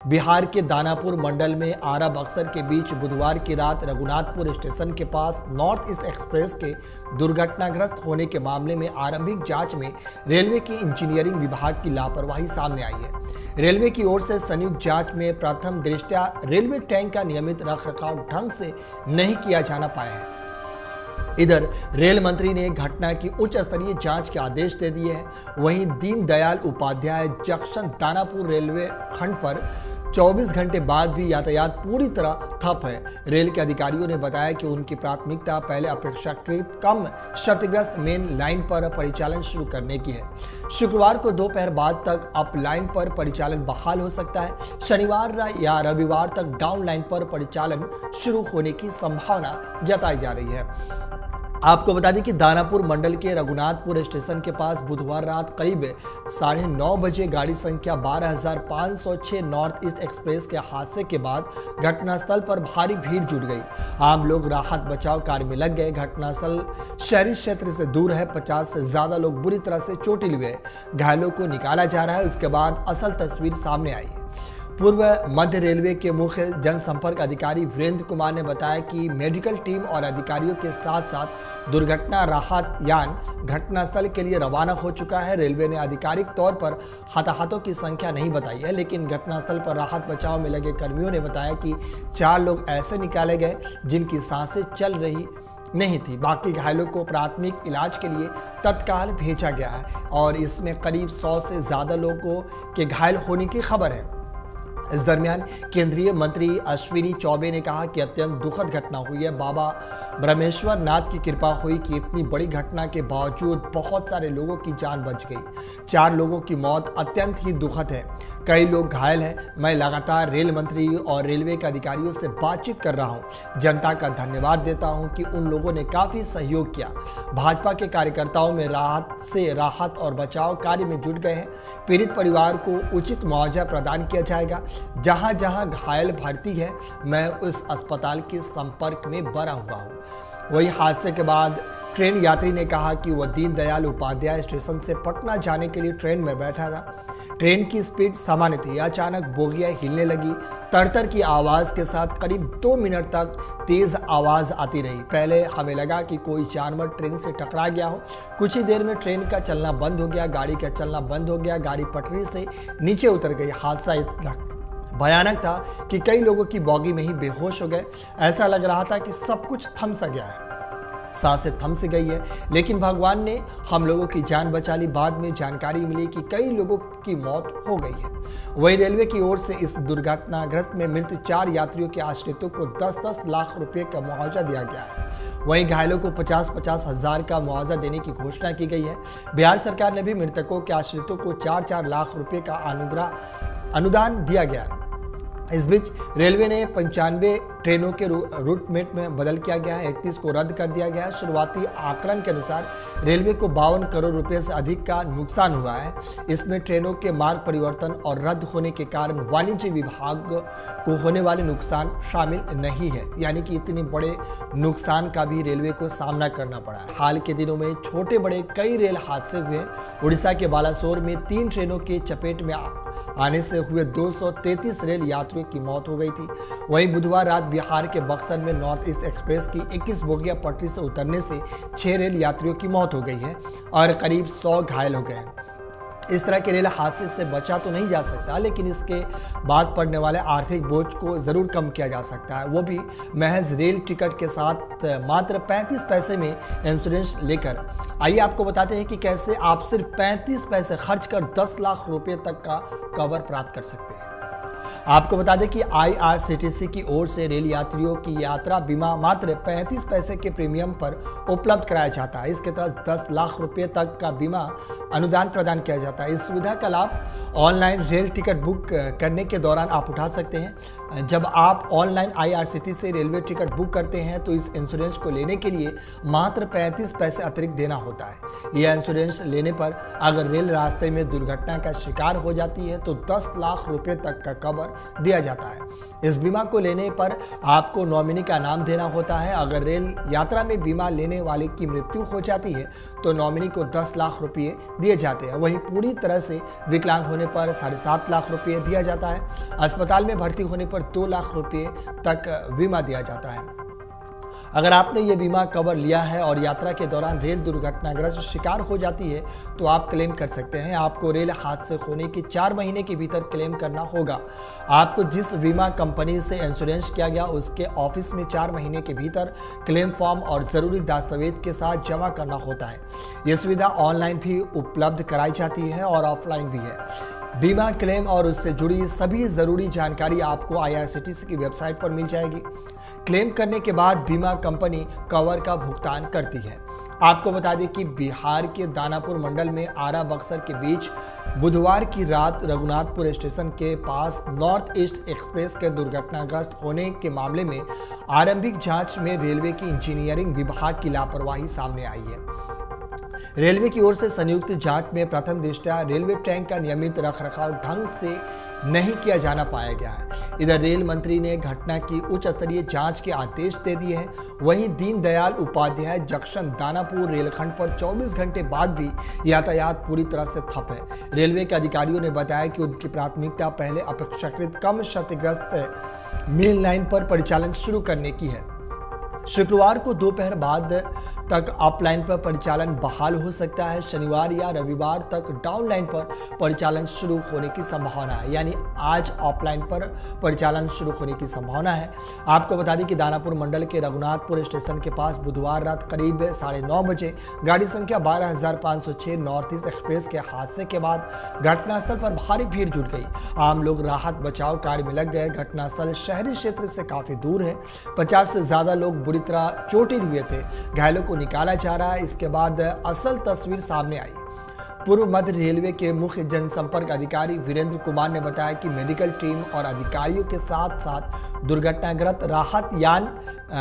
बिहार के दानापुर मंडल में आरा बक्सर के बीच बुधवार की रात रघुनाथपुर स्टेशन के पास नॉर्थ ईस्ट एक्सप्रेस के दुर्घटनाग्रस्त होने के मामले में आरंभिक जांच में रेलवे की इंजीनियरिंग विभाग की लापरवाही सामने आई है। रेलवे की ओर से संयुक्त जांच में प्रथम दृष्टया रेलवे टैंक का नियमित रखरखाव ढंग से नहीं किया जाना पाया है। इधर रेल मंत्री ने घटना की उच्च स्तरीय जांच के आदेश दे दिए हैं। वहीं दीनदयाल उपाध्याय जंक्शन दानापुर रेलवे खंड पर 24 घंटे बाद भी यातायात पूरी तरह ठप है। रेल के अधिकारियों ने बताया कि उनकी प्राथमिकता पहले अपेक्षाकृत कम क्षतिग्रस्त मेन लाइन पर परिचालन शुरू करने की है। शुक्रवार को दोपहर बाद तक अप लाइन पर परिचालन बहाल हो सकता है। शनिवार या रविवार तक डाउन लाइन पर परिचालन शुरू होने की संभावना जताई जा रही है। आपको बता दें कि दानापुर मंडल के रघुनाथपुर स्टेशन के पास बुधवार रात करीब 9:30 बजे गाड़ी संख्या 12506 नॉर्थ ईस्ट एक्सप्रेस के हादसे के बाद घटनास्थल पर भारी भीड़ जुट गई। आम लोग राहत बचाव कार्य में लग गए। घटनास्थल शहरी क्षेत्र से दूर है। 50 से ज्यादा लोग बुरी तरह से चोटिल हुए। घायलों को निकाला जा रहा है। इसके बाद असल तस्वीर सामने आई है। पूर्व मध्य रेलवे के मुख्य जनसंपर्क अधिकारी वीरेंद्र कुमार ने बताया कि मेडिकल टीम और अधिकारियों के साथ साथ दुर्घटना राहत यान घटनास्थल के लिए रवाना हो चुका है। रेलवे ने आधिकारिक तौर पर हताहतों की संख्या नहीं बताई है, लेकिन घटनास्थल पर राहत बचाव में लगे कर्मियों ने बताया कि 4 लोग ऐसे निकाले गए जिनकी सांसें चल रही नहीं थी। बाकी घायलों को प्राथमिक इलाज के लिए तत्काल भेजा गया है और इसमें करीब 100 से ज्यादा लोगों के घायल होने की खबर है। इस दरमियान केंद्रीय मंत्री अश्विनी चौबे ने कहा कि अत्यंत दुखद घटना हुई है। बाबा ब्रह्मेश्वर नाथ की कृपा हुई कि इतनी बड़ी घटना के बावजूद बहुत सारे लोगों की जान बच गई। 4 लोगों की मौत अत्यंत ही दुखद है। कई लोग घायल हैं। मैं लगातार रेल मंत्री और रेलवे के अधिकारियों से बातचीत कर रहा हूं। जनता का धन्यवाद देता हूं कि उन लोगों ने काफी सहयोग किया। भाजपा के कार्यकर्ताओं में राहत और बचाव कार्य में जुट गए हैं। पीड़ित परिवार को उचित मुआवजा प्रदान किया जाएगा। जहां जहां घायल भर्ती है, मैं उस अस्पताल के संपर्क में बना हुआ हूं। वहीं हादसे के बाद ट्रेन यात्री ने कहा कि वह दीनदयाल उपाध्याय स्टेशन से पटना जाने के लिए ट्रेन में बैठा था। ट्रेन की स्पीड सामान्य थी। अचानक बोगियां हिलने लगी। तड़तड़ की आवाज के साथ करीब 2 मिनट तक तेज आवाज आती रही। पहले हमें लगा कि कोई जानवर ट्रेन से टकरा गया हो। कुछ ही देर में ट्रेन का चलना बंद हो गया। गाड़ी का चलना बंद हो गया। गाड़ी पटरी से नीचे उतर गई। हादसा इतना भयानक था कि कई लोगों की बॉगी में ही बेहोश हो गए। ऐसा लग रहा था कि सब कुछ थम सा गया है, सांसें थम सी गई है, लेकिन भगवान ने हम लोगों की जान बचा ली। बाद में जानकारी मिली कि कई लोगों की मौत हो गई है। वहीं रेलवे की ओर से इस दुर्घटनाग्रस्त में मृत 4 यात्रियों के आश्रितों को 10-10 लाख रुपए का मुआवजा दिया गया है। वहीं घायलों को 50-50 हजार का मुआवजा देने की घोषणा की गई है। बिहार सरकार ने भी मृतकों के आश्रितों को 4-4 लाख रुपए का अनुदान दिया गया है। इस बीच रेलवे ने 95 ट्रेनों के रूट मेट में बदल किया गया है। 31 को रद्द कर दिया गया है। शुरुआती आकलन के अनुसार रेलवे को 52 करोड़ रुपए से अधिक का नुकसान हुआ है। इसमें ट्रेनों के मार्ग परिवर्तन और रद्द होने के कारण वाणिज्य विभाग को होने वाले नुकसान शामिल नहीं है, यानी कि इतने बड़े नुकसान का भी रेलवे को सामना करना पड़ा है। हाल के दिनों में छोटे बड़े कई रेल हादसे हुए। उड़ीसा के बालासोर में 3 ट्रेनों के चपेट में आने से हुए 233 रेल यात्रियों की मौत हो गई थी। वहीं बुधवार रात बिहार के बक्सर में नॉर्थ ईस्ट एक्सप्रेस की 21 बोगियां पटरी से उतरने से 6 रेल यात्रियों की मौत हो गई है और करीब 100 घायल हो गए हैं। इस तरह के रेल हादसे से बचा तो नहीं जा सकता, लेकिन इसके बाद पड़ने वाले आर्थिक बोझ को जरूर कम किया जा सकता है, वो भी महज रेल टिकट के साथ मात्र 35 पैसे में इंश्योरेंस लेकर। आइए आपको बताते हैं कि कैसे आप सिर्फ 35 पैसे खर्च कर 10 लाख रुपए तक का कवर प्राप्त कर सकते हैं। आपको बता दें कि IRCTC की ओर से रेल यात्रियों की यात्रा बीमा मात्र 35 पैसे के प्रीमियम पर उपलब्ध कराया जाता है। इसके तहत 10 लाख रुपए तक का बीमा अनुदान प्रदान किया जाता है। इस सुविधा का लाभ ऑनलाइन रेल टिकट बुक करने के दौरान आप उठा सकते हैं। जब आप ऑनलाइन IRCTC से रेलवे टिकट बुक करते हैं तो इस इंश्योरेंस को लेने के लिए मात्र 35 पैसे अतिरिक्त देना होता है। यह इंश्योरेंस लेने पर अगर रेल रास्ते में दुर्घटना का शिकार हो जाती है तो 10 लाख रुपए तक का कवर कवर दिया जाता है। इस बीमा को लेने पर आपको नॉमिनी का नाम देना होता है। अगर रेल यात्रा में बीमा लेने वाले की मृत्यु हो जाती है तो नॉमिनी को 10 लाख रुपए दिए जाते हैं। वहीं पूरी तरह से विकलांग होने पर 7.5 लाख रुपए दिया जाता है। अस्पताल में भर्ती होने पर 2 लाख रुपए तक बीमा दिया जाता है। अगर आपने ये बीमा कवर लिया है और यात्रा के दौरान रेल दुर्घटनाग्रस्त शिकार हो जाती है तो आप क्लेम कर सकते हैं। आपको रेल हादसे होने के 4 महीने के भीतर क्लेम करना होगा। आपको जिस बीमा कंपनी से इंश्योरेंस किया गया उसके ऑफिस में 4 महीने के भीतर क्लेम फॉर्म और जरूरी दस्तावेज के साथ जमा करना होता है। यह सुविधा ऑनलाइन भी उपलब्ध कराई जाती है और ऑफलाइन भी है। बीमा क्लेम और उससे जुड़ी सभी जरूरी जानकारी आपको IRCTC की वेबसाइट पर मिल जाएगी। क्लेम करने के बाद बीमा कंपनी कवर का भुगतान करती है। आपको बता दें कि बिहार के दानापुर मंडल में आरा बक्सर के बीच बुधवार की रात रघुनाथपुर स्टेशन के पास नॉर्थ ईस्ट एक्सप्रेस के दुर्घटनाग्रस्त होने के मामले में आरंभिक जांच में रेलवे की इंजीनियरिंग विभाग की लापरवाही सामने आई है। रेलवे की ओर से संयुक्त जांच में प्रथम दृष्टया रेलवे ट्रैक का नियमित रखरखाव ढंग से नहीं किया जाना पाया गया है। इधर रेल मंत्री ने घटना की उच्च स्तरीय जांच के आदेश दे दिए हैं। वहीं दीनदयाल उपाध्याय जंक्शन दानापुर रेलखंड पर 24 घंटे बाद भी यातायात पूरी तरह से ठप है। रेलवे के अधिकारियों ने बताया कि उनकी प्राथमिकता पहले अपेक्षाकृत कम क्षतिग्रस्त मेल लाइन पर परिचालन शुरू करने की है। शुक्रवार को दोपहर बाद तक अप लाइन पर परिचालन बहाल हो सकता है। शनिवार या रविवार तक डाउन लाइन पर परिचालन शुरू होने की संभावना है, यानी आज अप लाइन पर परिचालन शुरू होने की संभावना है। आपको बता दें कि दानापुर मंडल के रघुनाथपुर स्टेशन के पास बुधवार रात करीब 9:30 बजे गाड़ी संख्या 12,506 नॉर्थ ईस्ट एक्सप्रेस के हादसे के बाद घटनास्थल पर भारी भीड़ जुट गई। आम लोग राहत बचाव कार्य में लग गए। घटनास्थल शहरी क्षेत्र से काफी दूर है। 50 से ज्यादा लोग बुरी तरह चोटिल हुए थे। घायलों को निकाला जा रहा है। इसके बाद असल तस्वीर सामने आई। पूर्व मध्य रेलवे के मुख्य जनसंपर्क अधिकारी वीरेंद्र कुमार ने बताया कि मेडिकल टीम और अधिकारियों के साथ साथ दुर्घटनाग्रस्त राहत यान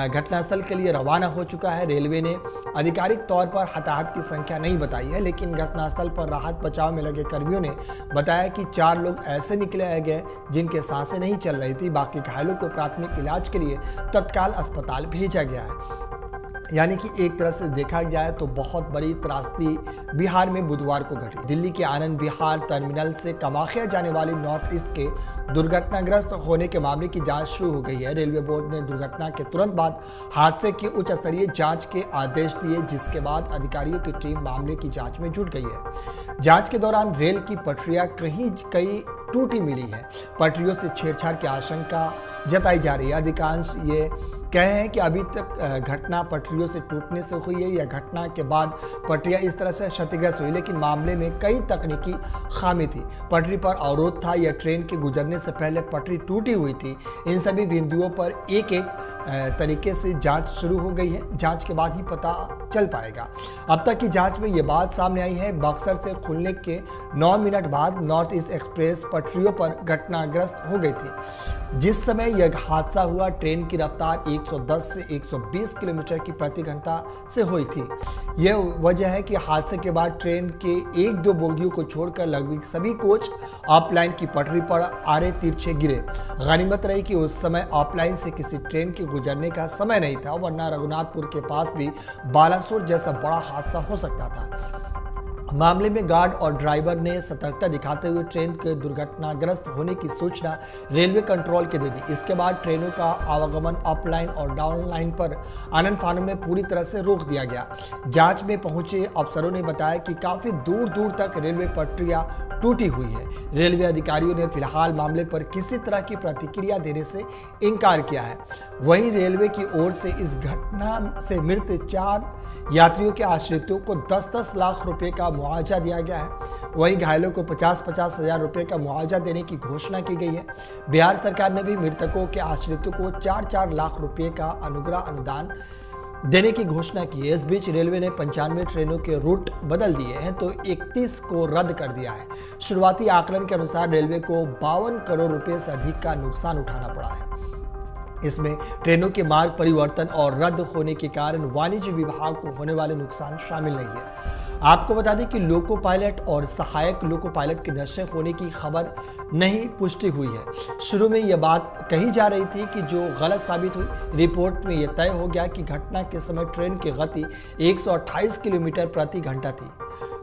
घटनास्थल के लिए रवाना हो चुका है। रेलवे ने आधिकारिक तौर पर हताहत की संख्या नहीं बताई है, लेकिन घटनास्थल पर राहत बचाव में लगे कर्मियों ने बताया कि 4 लोग ऐसे निकले गए जिनके सांसें नहीं चल रही थी। बाकी घायलों को प्राथमिक इलाज के लिए तत्काल अस्पताल भेजा गया है। यानी कि एक तरह से देखा जाए तो बहुत बड़ी त्रासदी बिहार में बुधवार को घटी। दिल्ली के आनंद विहार टर्मिनल से कामाख्या जाने वाली नॉर्थ ईस्ट के दुर्घटनाग्रस्त होने के मामले की जांच शुरू हो गई है। रेलवे बोर्ड ने दुर्घटना के तुरंत बाद हादसे की उच्च स्तरीय जांच के आदेश दिए, जिसके बाद अधिकारियों की टीम मामले की जांच में जुट गई है। जांच के दौरान रेल की पटरियां कई टूटी मिली है। पटरियों से छेड़छाड़ की आशंका जताई जा रही है। अधिकांश ये कहे हैं कि अभी तक घटना पटरियों से टूटने से हुई है या घटना के बाद पटरियां इस तरह से क्षतिग्रस्त हुई, लेकिन मामले में कई तकनीकी खामी थी। पटरी पर अवरोध था या ट्रेन के गुजरने से पहले पटरी टूटी हुई थी। इन सभी बिंदुओं पर एक तरीके से जांच शुरू हो गई है। जांच के बाद ही पता चल पाएगा। अब तक की जांच में ये बात सामने आई है, बक्सर से खुलने के 9 मिनट बाद नॉर्थ ईस्ट एक्सप्रेस पटरियों पर घटनाग्रस्त हो गई थी। जिस समय यह हादसा हुआ ट्रेन की रफ्तार 110 से 120 किलोमीटर की प्रति घंटा से हुई थी। यह वजह है कि हादसे के बाद ट्रेन के 1-2 बोगियों को छोड़कर लगभग सभी कोच ऑफलाइन की पटरी पर आड़े तिरछे गिरे। गनीमत रही कि उस समय ऑफलाइन से किसी ट्रेन के गुजरने का समय नहीं था, वरना रघुनाथपुर के पास भी बालासोर जैसा बड़ा हादसा हो सकता था। मामले में गार्ड और ड्राइवर ने सतर्कता दिखाते हुए ट्रेन के दुर्घटनाग्रस्त होने की सूचना रेलवे कंट्रोल के दे दी। इसके बाद ट्रेनों का आवागमन अप लाइन और डाउन लाइन पर आनन फानन में पूरी तरह से रोक दिया गया। जांच में पहुंचे अफसरों ने बताया कि काफी दूर दूर तक रेलवे पटरियां टूटी हुई है। रेलवे अधिकारियों ने फिलहाल मामले पर किसी तरह की प्रतिक्रिया देने से इनकार किया है। वहीं रेलवे की ओर से इस घटना से मृत 4 यात्रियों के आश्रितों को 10-10 लाख रुपए का मुआवजा दिया गया है। वहीं घायलों को 50-50 हजार रुपए का मुआवजा देने की घोषणा की गई है। बिहार सरकार ने भी मृतकों के आश्रितों को 4-4 लाख रुपए का अनुग्रह अनुदान देने की घोषणा की है। इस बीच रेलवे ने 95 ट्रेनों के रूट बदल दिए हैं तो 31 को रद्द कर दिया है। शुरुआती आकलन के अनुसार रेलवे को 52 करोड़ रुपए से अधिक का नुकसान उठाना पड़ा है। इसमें ट्रेनों के मार्ग परिवर्तन और रद्द होने के कारण वाणिज्य विभाग को होने वाले नुकसान शामिल नहीं है। आपको बता दें कि लोको पायलट और सहायक लोको पायलट के नशे होने की खबर नहीं पुष्टि हुई है। शुरू में यह बात कही जा रही थी कि जो गलत साबित हुई। रिपोर्ट में यह तय हो गया कि घटना के समय ट्रेन की गति 128 किलोमीटर प्रति घंटा थी।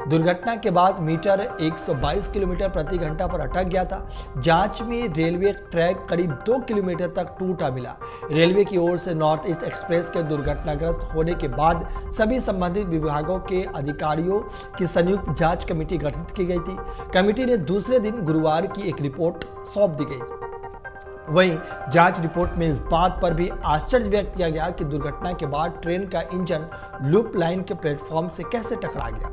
दुर्घटना के बाद मीटर 122 किलोमीटर प्रति घंटा पर अटक गया था। जांच में रेलवे ट्रैक करीब 2 किलोमीटर तक टूटा मिला। रेलवे की ओर से नॉर्थ ईस्ट एक्सप्रेस के दुर्घटनाग्रस्त होने के बाद सभी संबंधित विभागों के अधिकारियों की संयुक्त जांच कमेटी गठित की गई थी। कमेटी ने दूसरे दिन गुरुवार की एक रिपोर्ट सौंप दी गई। वहीं जांच रिपोर्ट में इस बात पर भी आश्चर्य व्यक्त किया गया कि दुर्घटना के बाद ट्रेन का इंजन लूप लाइन के प्लेटफॉर्म से कैसे टकरा गया।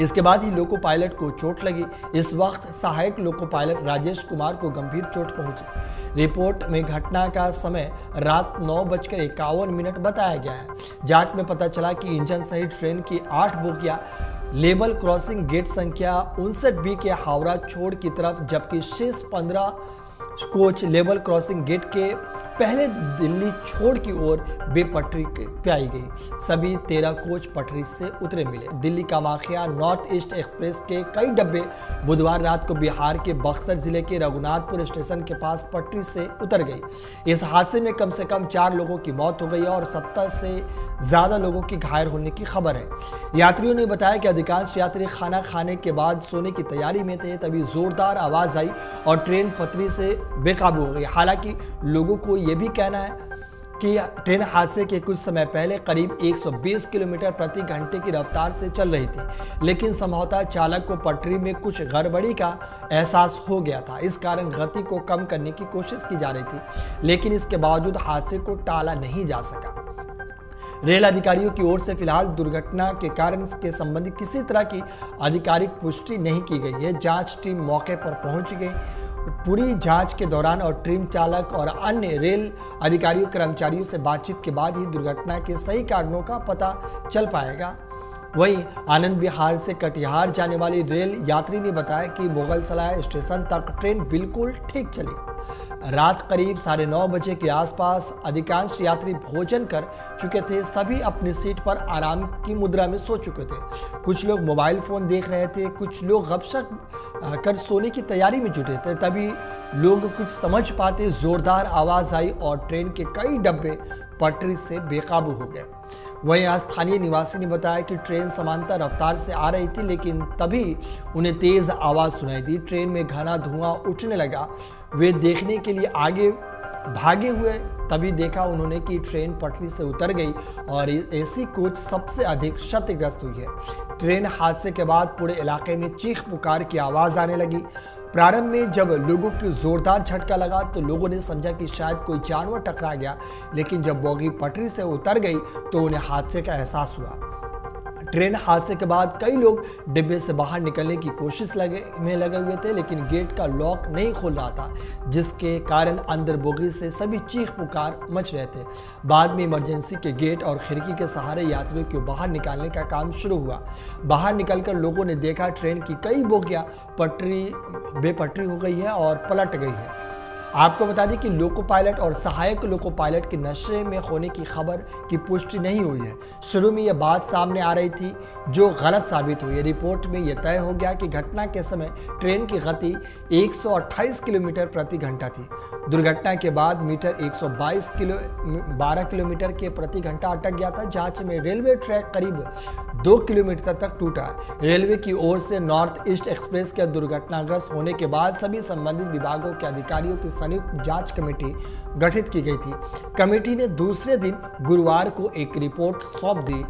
इसके बाद ही लोको पायलट को चोट लगी। इस वक्त सहायक लोको पायलट राजेश कुमार को गंभीर चोट पहुंची। रिपोर्ट में घटना का समय रात 9:51 बताया गया है। जांच में पता चला कि इंजन सहित ट्रेन की 8 बोगियां लेवल क्रॉसिंग गेट संख्या 59B के हावड़ा छोड़ की तरफ, जबकि शेष 15 कोच लेवल क्रॉसिंग गेट के पहले दिल्ली छोड़ की ओर बेपटरी पे आई गई। सभी 13 कोच पटरी से उतरे मिले। Delhi Kamakhya north east express के कई डब्बे बुधवार रात को बिहार के बक्सर जिले के रघुनाथपुर स्टेशन के पास पटरी से उतर गई। इस हादसे में कम से कम 4 लोगों की मौत हो गई और 70 से ज्यादा लोगों की घायल होने की खबर है। यात्रियों ने बताया कि अधिकांश यात्री खाना खाने के बाद सोने की तैयारी में थे, तभी जोरदार आवाज आई और ट्रेन पटरी से बेकाबू हो गई। हालांकि लोगों को यह भी कहना है कि ट्रेन हादसे के कुछ समय पहले करीब 120 किलोमीटर प्रति घंटे की रफ्तार से चल रही थी, लेकिन संभवतः चालक को पटरी में कुछ गड़बड़ी का एहसास हो गया था। इस कारण गति को कम करने की कोशिश की जा रही थी, लेकिन इसके बावजूद हादसे को टाला नहीं जा सका। रेल अधिकारियों की ओर से फिलहाल दुर्घटना के कारण के संबंधी किसी तरह की आधिकारिक पुष्टि नहीं की गई है। जांच टीम मौके पर पहुंच गई। पूरी जांच के दौरान और ट्रेन चालक और अन्य रेल अधिकारियों कर्मचारियों से बातचीत के बाद ही दुर्घटना के सही कारणों का पता चल पाएगा। वहीं आनंद विहार से कटिहार जाने वाली रेल यात्री ने बताया कि मुगलसराय स्टेशन तक ट्रेन बिल्कुल ठीक चली। रात करीब 9:30 बजे के आसपास अधिकांश यात्री भोजन कर चुके थे। सभी अपनी सीट पर आराम की मुद्रा में सो चुके थे। कुछ लोग मोबाइल फोन देख रहे थे, कुछ लोग गपशप कर सोने की तैयारी में जुटे थे। तभी लोग कुछ समझ पाते जोरदार आवाज आई और ट्रेन के कई डब्बे पटरी से बेकाबू हो गए। वहीं स्थानीय निवासी ने बताया कि ट्रेन समांतर रफ्तार से आ रही थी, लेकिन तभी उन्हें तेज आवाज सुनाई दी। ट्रेन में घना धुआं उठने लगा। वे देखने के लिए आगे भागे हुए, तभी देखा उन्होंने कि ट्रेन पटरी से उतर गई और एसी कोच सबसे अधिक क्षतिग्रस्त हुई है। ट्रेन हादसे के बाद पूरे इलाके में चीख पुकार की आवाज आने लगी। प्रारंभ में जब लोगों की जोरदार झटका लगा तो लोगों ने समझा कि शायद कोई जानवर टकरा गया, लेकिन जब बोगी पटरी से उतर गई तो उन्हें हादसे का एहसास हुआ। ट्रेन हादसे के बाद कई लोग डिब्बे से बाहर निकलने की कोशिश लगे हुए थे, लेकिन गेट का लॉक नहीं खुल रहा था, जिसके कारण अंदर बोगी से सभी चीख पुकार मच रहे थे। बाद में इमरजेंसी के गेट और खिड़की के सहारे यात्रियों को बाहर निकालने का काम शुरू हुआ। बाहर निकलकर लोगों ने देखा ट्रेन की कई बोगियां बेपटरी हो गई है और पलट गई है। आपको बता दें कि लोको पायलट और सहायक लोको पायलट के नशे में होने की खबर की पुष्टि नहीं हुई है। शुरू में यह बात सामने आ रही थी, जो गलत साबित हुई है। रिपोर्ट में यह तय हो गया कि घटना के समय ट्रेन की गति 128 किलोमीटर प्रति घंटा थी। दुर्घटना के बाद मीटर 12 किलोमीटर के प्रति घंटा अटक गया था। जांच में रेलवे ट्रैक करीब 2 किलोमीटर तक टूटा। रेलवे की ओर से नॉर्थ ईस्ट एक्सप्रेस के दुर्घटनाग्रस्त होने के बाद सभी संबंधित विभागों के अधिकारियों की संयुक्त जांच कमेटी गठित की गई थी। कमेटी ने दूसरे दिन गुरुवार को एक रिपोर्ट सौंप दी।